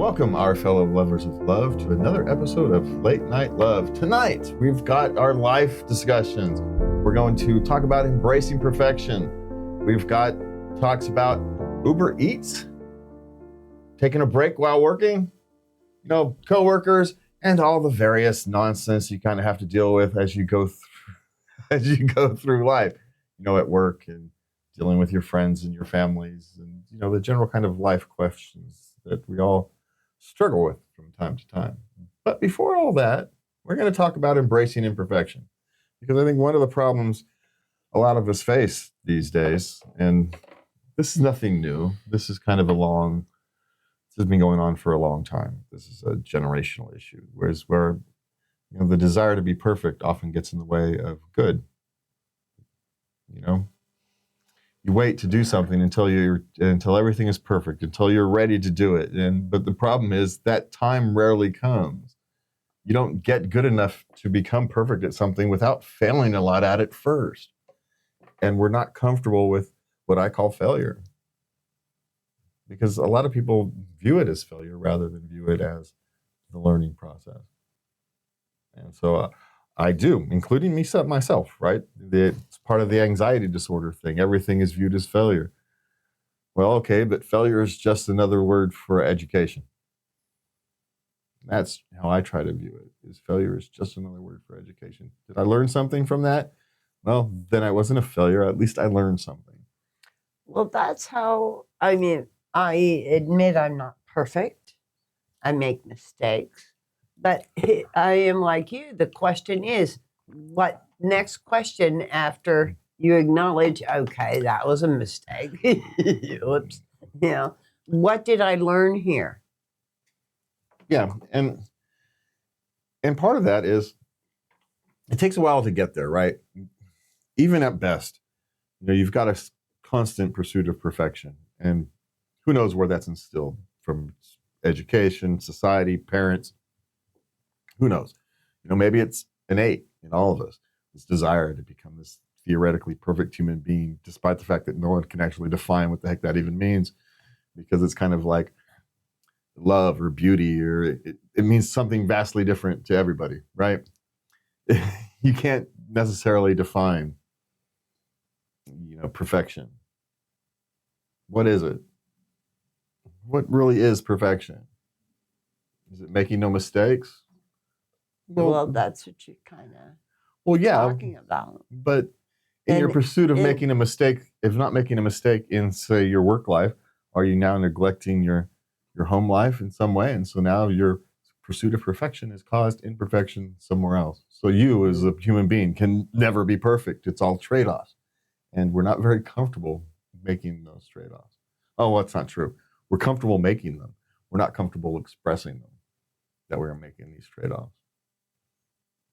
Welcome, our fellow lovers of love, to another episode of Late Night Love. Tonight, we've got our life discussions. We're going to talk about embracing perfection. We've got talks about Uber Eats, taking a break while working, coworkers, and all the various nonsense you kind of have to deal with as you go through life, at work and dealing with your friends and your families and, the general kind of life questions that we all struggle with from time to time. But before all that, we're going to talk about embracing imperfection, because I think one of the problems a lot of us face these days, and this is nothing new. This has been going on for a long time. This is a generational issue, where the desire to be perfect often gets in the way of good. You wait to do something until everything is perfect, until you're ready to do it. But the problem is that time rarely comes. You don't get good enough to become perfect at something without failing a lot at it first. And we're not comfortable with what I call failure, because a lot of people view it as failure rather than view it as the learning process. And so I do, including myself, right? It's part of the anxiety disorder thing. Everything is viewed as failure. Well, okay, but failure is just another word for education. That's how I try to view it, is failure is just another word for education. Did I learn something from that? Well, then I wasn't a failure. At least I learned something. Well, that's how, I admit I'm not perfect. I make mistakes. But I am like you. The question is, what next question after you acknowledge, okay, that was a mistake. Whoops. What did I learn here? Yeah, and part of that is it takes a while to get there, right? Even at best, you've got a constant pursuit of perfection, and who knows where that's instilled from education, society, parents. Who knows? Maybe it's innate in all of us, this desire to become this theoretically perfect human being, despite the fact that no one can actually define what the heck that even means, because it's kind of like love or beauty, or it means something vastly different to everybody, right? You can't necessarily define, perfection. What is it? What really is perfection? Is it making no mistakes? Well, that's what you kind of talking about. But in your pursuit of making a mistake, if not making a mistake in, say, your work life, are you now neglecting your home life in some way? And so now your pursuit of perfection has caused imperfection somewhere else. So you, as a human being, can never be perfect. It's all trade-offs. And we're not very comfortable making those trade-offs. Oh, well, that's not true. We're comfortable making them. We're not comfortable expressing them, that we're making these trade-offs.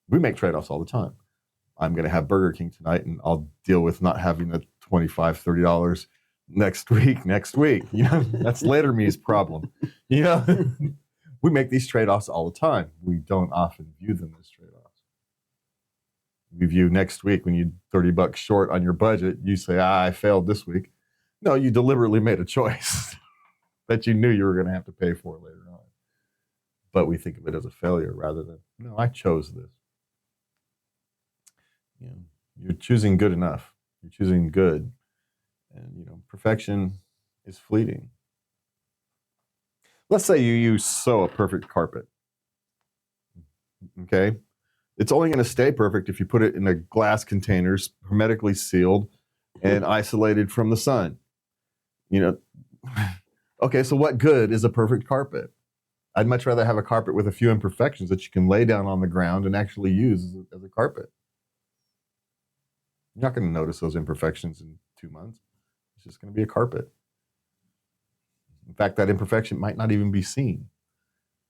We make trade-offs all the time. I'm going to have Burger King tonight, and I'll deal with not having the $25, $30 next week. That's later me's problem. We make these trade-offs all the time. We don't often view them as trade-offs. We view next week, when you're $30 short on your budget, you say, I failed this week. No, you deliberately made a choice that you knew you were going to have to pay for later on. But we think of it as a failure rather than, no, I chose this. You're choosing good enough. You're choosing good. And, perfection is fleeting. Let's say you sew a perfect carpet. Okay? It's only going to stay perfect if you put it in a glass containers, hermetically sealed and isolated from the sun. Okay, so what good is a perfect carpet? I'd much rather have a carpet with a few imperfections that you can lay down on the ground and actually use as a carpet. You're not going to notice those imperfections in 2 months. It's just going to be a carpet. In fact, that imperfection might not even be seen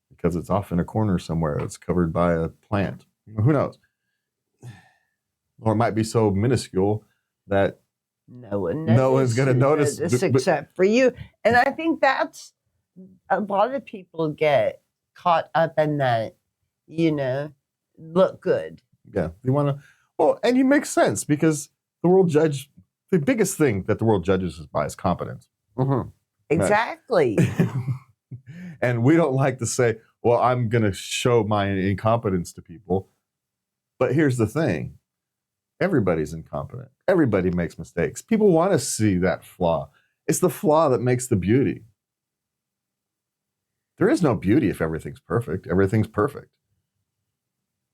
because it's off in a corner somewhere. It's covered by a plant. Who knows? Or it might be so minuscule that no one's going to notice except for you. And I think that's a lot of people get caught up in that, look good. Yeah, they want to. Well, and it makes sense, because the biggest thing that the world judges us by is competence. Mm-hmm. Exactly. And we don't like to say, well, I'm going to show my incompetence to people. But here's the thing. Everybody's incompetent. Everybody makes mistakes. People want to see that flaw. It's the flaw that makes the beauty. There is no beauty if everything's perfect. Everything's perfect.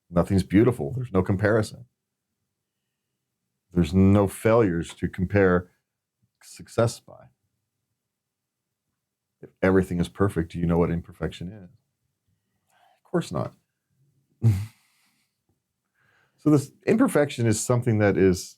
Nothing's beautiful. There's no comparison. There's no failures to compare success by. If everything is perfect, do you know what imperfection is? Of course not. So this imperfection is something that is,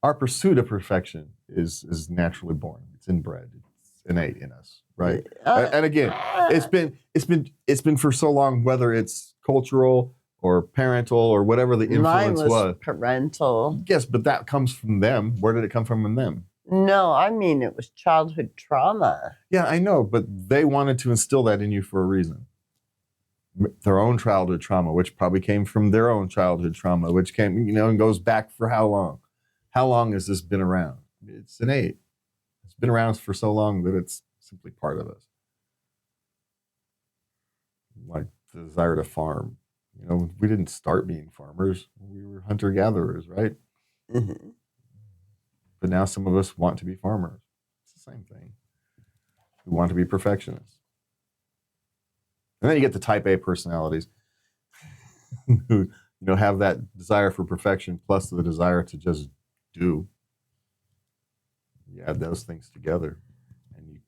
our pursuit of perfection is naturally born. It's inbred. It's innate in us, right? And again, it's been for so long, whether it's cultural or parental or whatever the influence was. Parental. Yes, but that comes from them. Where did it come from them? No, I mean, it was childhood trauma. Yeah, I know, but they wanted to instill that in you for a reason. Their own childhood trauma, which probably came from their own childhood trauma, which came, and goes back for how long? How long has this been around? It's innate. It's been around for so long that it's simply part of us. Like the desire to farm. We didn't start being farmers. We were hunter-gatherers, right? Mm-hmm. But now some of us want to be farmers. It's the same thing. We want to be perfectionists. And then you get the type A personalities who, have that desire for perfection plus the desire to just do. You add those things together and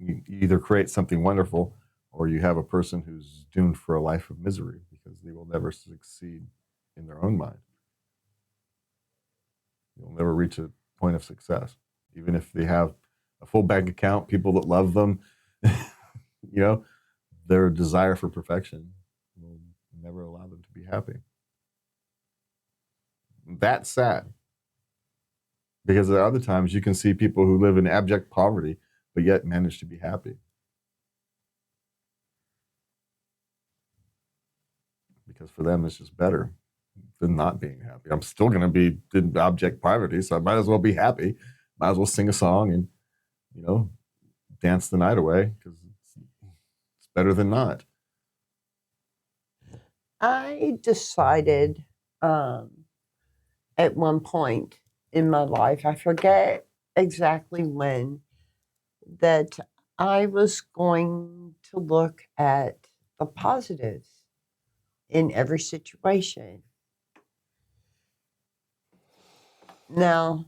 you either create something wonderful or you have a person who's doomed for a life of misery because they will never succeed in their own mind. You'll never reach a point of success. Even if they have a full bank account, people that love them, their desire for perfection will never allow them to be happy. That's sad. Because there are other times you can see people who live in abject poverty, but yet manage to be happy. Because for them, it's just better than not being happy. I'm still going to be in abject poverty, so I might as well be happy. Might as well sing a song and, dance the night away because it's better than not. I decided at one point in my life, I forget exactly when, that I was going to look at the positives in every situation. Now,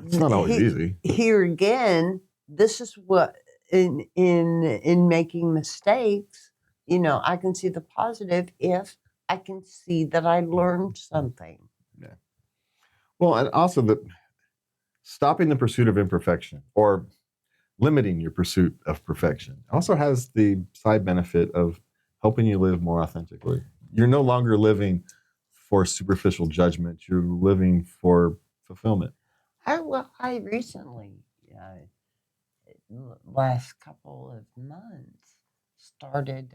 it's not always easy. Here again, this is what in making mistakes, I can see the positive if I can see that I learned something. Yeah. Well, and also stopping the pursuit of imperfection or limiting your pursuit of perfection also has the side benefit of helping you live more authentically. You're no longer living for superficial judgment. You're living for fulfillment. I recently, last couple of months, started,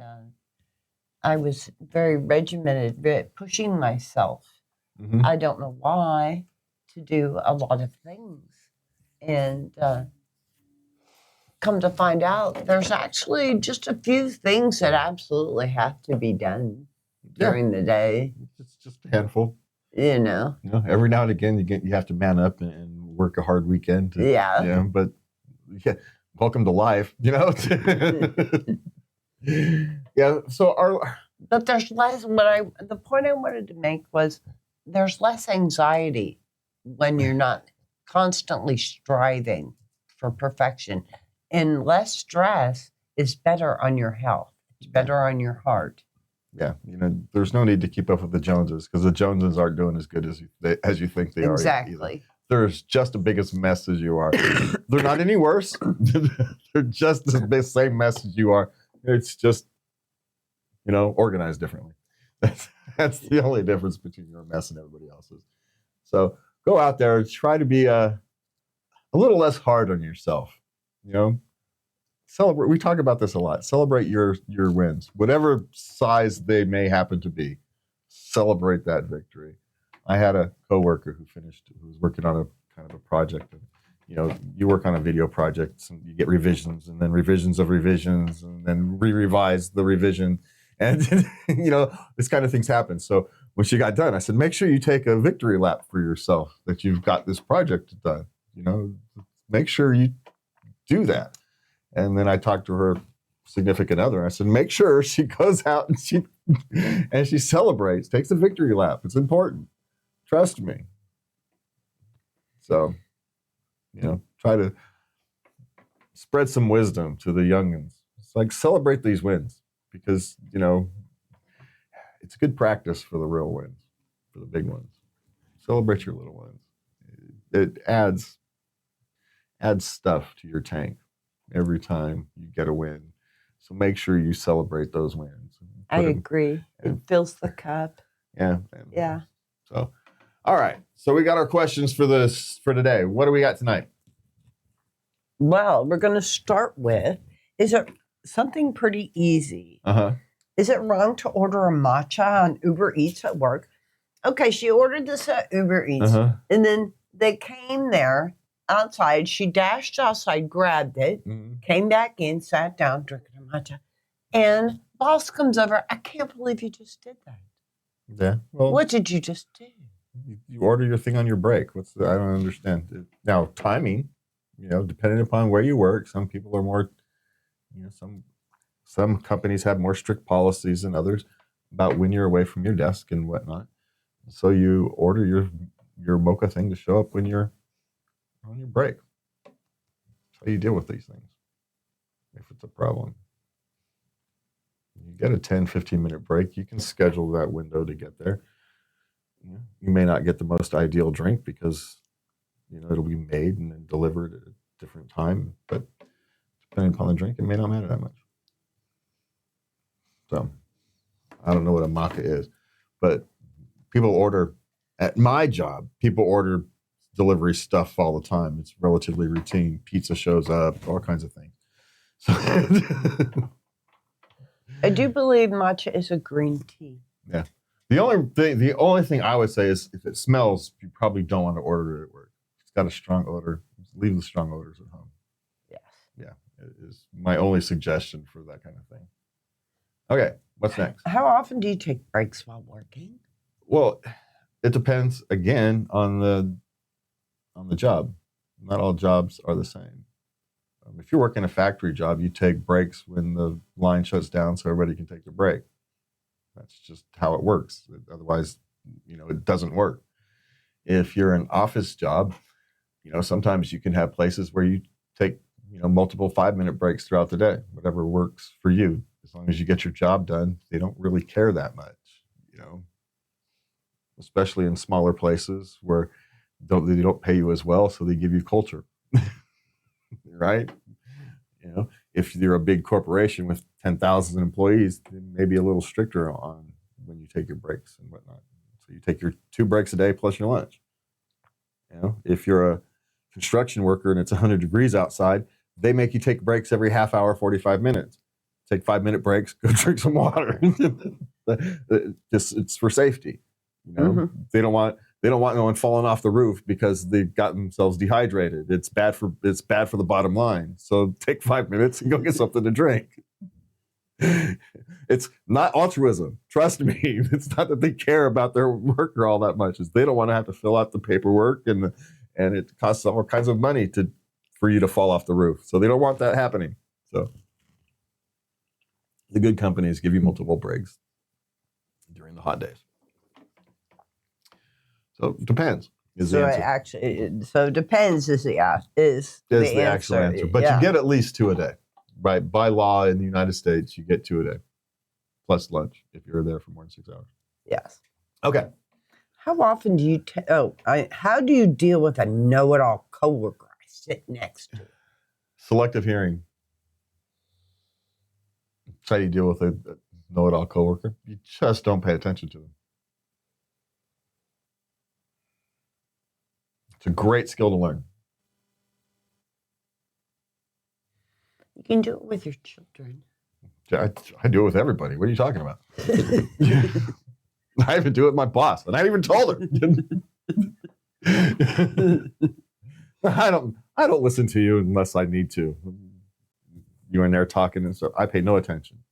I was very regimented, pushing myself. Mm-hmm. I don't know why, to do a lot of things. And come to find out, there's actually just a few things that absolutely have to be done during the day. It's just a handful. Every now and again, you have to man up and work a hard weekend. But welcome to life. Yeah. So but there's less. The point I wanted to make was there's less anxiety when you're not constantly striving for perfection, and less stress is better on your health. It's better on your heart. Yeah, there's no need to keep up with the Joneses because the Joneses aren't doing as good as you think they are. Exactly. They're just the biggest mess as you are. They're not any worse. They're just the same mess as you are. It's just, organized differently. That's the only difference between your mess and everybody else's. So go out there, try to be a little less hard on yourself. Celebrate. We talk about this a lot. Celebrate your wins, whatever size they may happen to be. Celebrate that victory. I had a coworker who was working on a kind of a project, and you work on a video project and you get revisions and then revisions of revisions and then re-revise the revision. And, this kind of things happen. So when she got done, I said, make sure you take a victory lap for yourself that you've got this project done. Make sure you do that. And then I talked to her significant other. I said, make sure she goes out and she celebrates, takes a victory lap. It's important. Trust me. So, try to spread some wisdom to the youngins. It's like, celebrate these wins because, it's good practice for the real wins, for the big ones. Celebrate your little ones. It adds stuff to your tank every time you get a win. So make sure you celebrate those wins. I agree. It fills the cup. Yeah. Yeah. So, all right. So we got our questions for today. What do we got tonight? Well, we're going to start with, is it something pretty easy? Is it wrong to order a matcha on Uber Eats at work? Okay, she ordered this at Uber Eats, and then they came there outside. She dashed outside, grabbed it, came back in, sat down, drinking a matcha, and boss comes over. I can't believe you just did that. Yeah. Well, what did you just do? You order your thing on your break. I don't understand. Now, timing, depending upon where you work, some people are more, some companies have more strict policies than others about when you're away from your desk and whatnot. So you order your mocha thing to show up when you're on your break. That's how you deal with these things. If it's a problem, you get a 10, 15-minute break. You can schedule that window to get there. You may not get the most ideal drink because, it'll be made and then delivered at a different time. But depending upon the drink, it may not matter that much. So I don't know what a maca is, but people order at my job. People order delivery stuff all the time. It's relatively routine. Pizza shows up, all kinds of things. So I do believe matcha is a green tea. Yeah. The only thing I would say is if it smells, you probably don't want to order it at work. It's got a strong odor. Leave the strong odors at home. Yes. Yeah. It is my only suggestion for that kind of thing. Okay. What's next? How often do you take breaks while working? Well, it depends again on the job. Not all jobs are the same. If you're working a factory job, you take breaks when the line shuts down so everybody can take their break. That's just how it works. Otherwise, it doesn't work. If you're an office job, sometimes you can have places where you take, multiple 5-minute breaks throughout the day, whatever works for you. As long as you get your job done, they don't really care that much, especially in smaller places where they don't pay you as well, so they give you culture. Right? If you're a big corporation with 10,000 employees, then maybe a little stricter on when you take your breaks and whatnot. So you take your 2 breaks a day plus your lunch. If you're a construction worker and it's 100 degrees outside, they make you take breaks every half hour, 45 minutes. Take 5-minute breaks, go drink some water. It's for safety. They don't want no one falling off the roof because they've got themselves dehydrated. It's bad for the bottom line. So take 5 minutes and go get something to drink. It's not altruism. Trust me. It's not that they care about their worker all that much. It's they don't want to have to fill out the paperwork and it costs all kinds of money for you to fall off the roof. So they don't want that happening. So the good companies give you multiple breaks during the hot days. So it depends. So it depends is the actual answer. But you get at least 2 a day. Right? By law in the United States, you get 2 a day. Plus lunch if you're there for more than 6 hours. Yes. Okay. How often do you how do you deal with a know-it-all coworker I sit next to? Selective hearing. That's how you deal with a know-it-all coworker. You just don't pay attention to them. It's a great skill to learn. You can do it with your children. I do it with everybody. What are you talking about? I even do it with my boss, and I even told her. I don't listen to you unless I need to. You're in there talking and stuff. I pay no attention to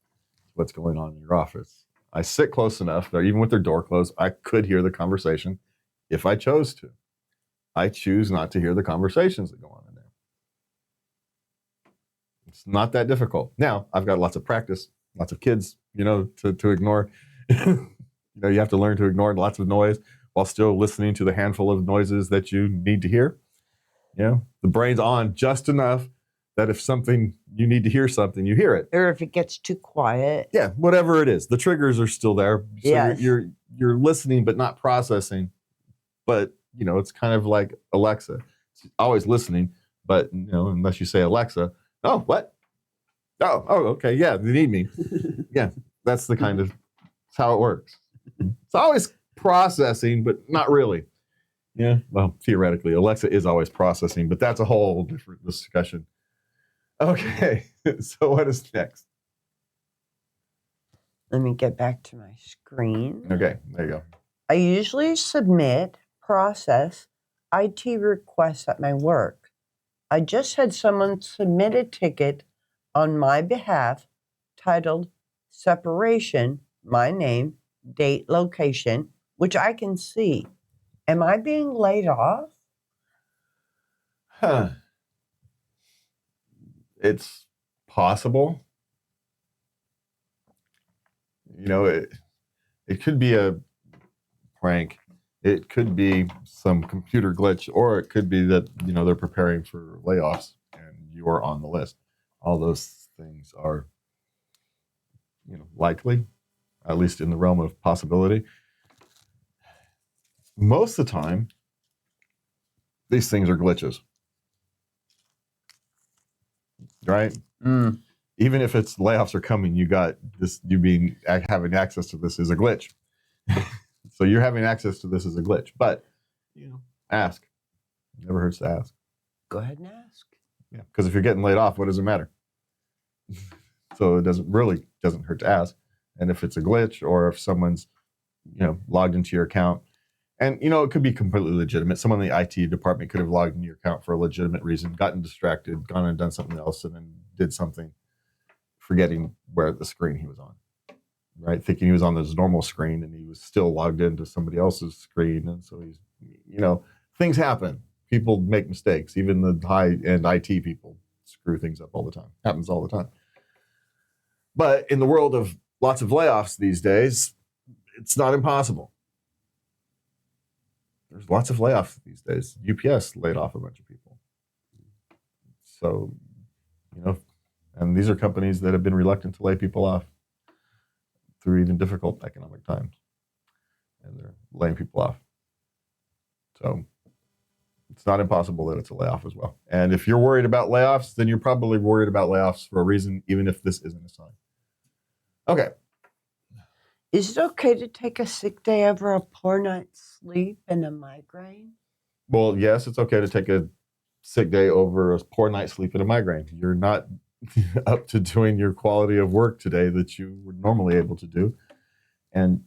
what's going on in your office. I sit close enough that even with their door closed, I could hear the conversation if I chose to. I choose not to hear the conversations that go on in there. It's not that difficult. Now, I've got lots of practice, lots of kids, to ignore. You have to learn to ignore lots of noise while still listening to the handful of noises that you need to hear. The brain's on just enough that if you need to hear something, you hear it. Or if it gets too quiet. Yeah, whatever it is. The triggers are still there. So yes. you're listening but not processing. But, it's kind of like Alexa. It's always listening, but, unless you say Alexa, oh, what? Oh, okay, yeah, they need me. Yeah, that's that's how it works. It's always processing, but not really. Yeah, well, theoretically, Alexa is always processing, but that's a whole different discussion. Okay, so what is next? Let me get back to my screen. Okay, there you go. I usually process IT requests at my work. I just had someone submit a ticket on my behalf titled Separation, my name, date, location, which I can see. Am I being laid off? It's possible. It could be a prank. It could be some computer glitch, or it could be that, they're preparing for layoffs and you are on the list. All those things are, likely, at least in the realm of possibility. Most of the time, these things are glitches. Right? Even if it's layoffs are coming, you got this, having access to this is a glitch. So you're having access to this as a glitch. But, ask. Never hurts to ask. Go ahead and ask. Yeah, because if you're getting laid off, what does it matter? So it doesn't hurt to ask. And if it's a glitch, or if someone's, logged into your account, and, it could be completely legitimate. Someone in the IT department could have logged into your account for a legitimate reason, gotten distracted, gone and done something else, and then did something, forgetting where the screen he was on, right? Thinking he was on this normal screen and he was still logged into somebody else's screen. And so he's, things happen. People make mistakes. Even the high-end IT people screw things up all the time. Happens all the time. But in the world of lots of layoffs these days, it's not impossible. There's lots of layoffs these days. UPS laid off a bunch of people. So, and these are companies that have been reluctant to lay people off through even difficult economic times. And they're laying people off. So it's not impossible that it's a layoff as well. And if you're worried about layoffs, then you're probably worried about layoffs for a reason, even if this isn't a sign. Okay. Is it okay to take a sick day over a poor night's sleep and a migraine? Well, yes, it's okay to take a sick day over a poor night's sleep and a migraine. You're not up to doing your quality of work today that you were normally able to do. And,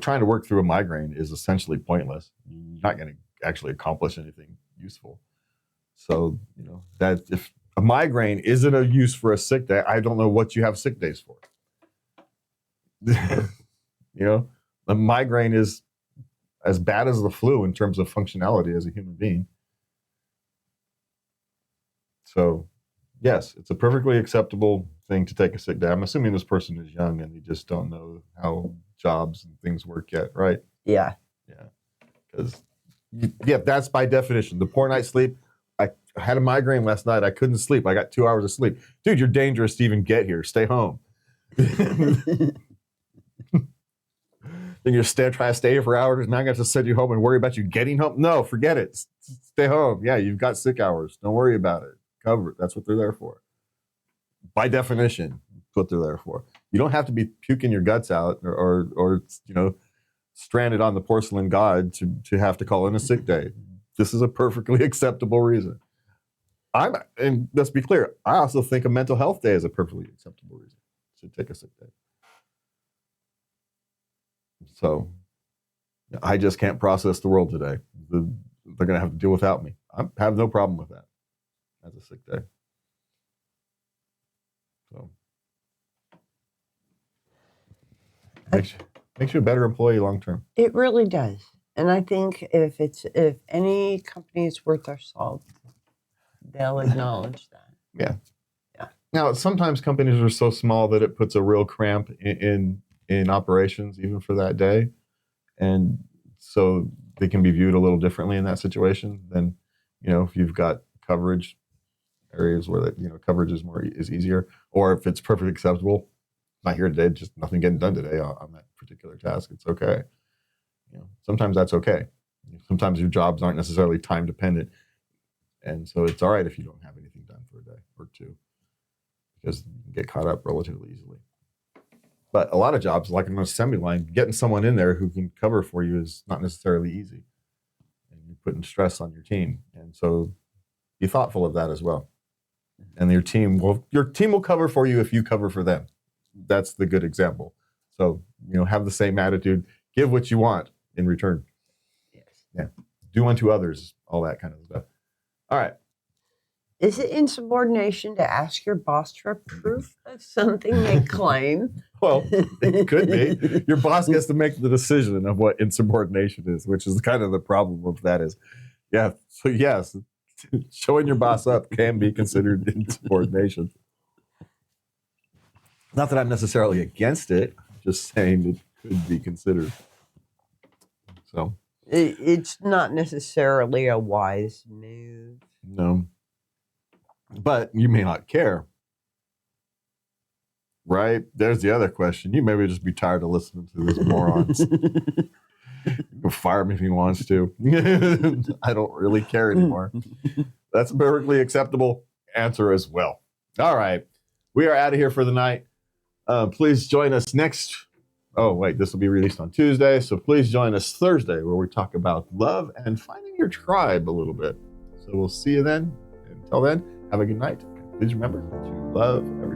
trying to work through a migraine is essentially pointless. You're not going to actually accomplish anything useful. So, that if a migraine isn't a use for a sick day, I don't know what you have sick days for. A migraine is as bad as the flu in terms of functionality as a human being. So, yes, it's a perfectly acceptable thing to take a sick day. I'm assuming this person is young and they just don't know how jobs and things work yet, right? Yeah. Yeah. Because, that's by definition. The poor night's sleep. I had a migraine last night. I couldn't sleep. I got 2 hours of sleep. Dude, you're dangerous to even get here. Stay home. Then you're try to stay here for hours. Now I got to send you home and worry about you getting home. No, forget it. Stay home. Yeah, you've got sick hours. Don't worry about it. Cover it. That's what they're there for. By definition, that's what they're there for. You don't have to be puking your guts out or stranded on the porcelain god to have to call in a sick day. This is a perfectly acceptable reason. And let's be clear, I also think a mental health day is a perfectly acceptable reason to take a sick day. So I just can't process the world today. They're going to have to deal without me. I have no problem with that as a sick day. So makes you a better employee long term. It really does. And I think if any company is worth their salt, they'll acknowledge that. Yeah. Yeah. Now, sometimes companies are so small that it puts a real cramp in operations, even for that day, and so they can be viewed a little differently in that situation than, if you've got coverage areas where that coverage is easier, or if it's perfectly acceptable. Not here today, just nothing getting done today on that particular task. It's okay. Sometimes that's okay. Sometimes your jobs aren't necessarily time dependent, and so it's all right if you don't have anything done for a day or two, because you can get caught up relatively easily. But a lot of jobs, like an assembly line, getting someone in there who can cover for you is not necessarily easy, and you're putting stress on your team. And so, be thoughtful of that as well. And your team will cover for you if you cover for them. That's the good example. So, have the same attitude, give what you want in return. Yes. Yeah. Do unto others, all that kind of stuff. All right. Is it insubordination to ask your boss for proof of something they claim? Well, it could be. Your boss gets to make the decision of what insubordination is, which is kind of the problem of that is, yeah. So yes, showing your boss up can be considered insubordination. Not that I'm necessarily against it, just saying it could be considered. So It's not necessarily a wise move. No. But you may not care. Right? There's the other question. You may just be tired of listening to this morons. You can fire him if he wants to. I don't really care anymore. That's a perfectly acceptable answer as well. All right. We are out of here for the night. Please join us next. Oh, wait, this will be released on Tuesday. So please join us Thursday, where we talk about love and finding your tribe a little bit. So we'll see you then. Until then, have a good night. Please remember to love everyone.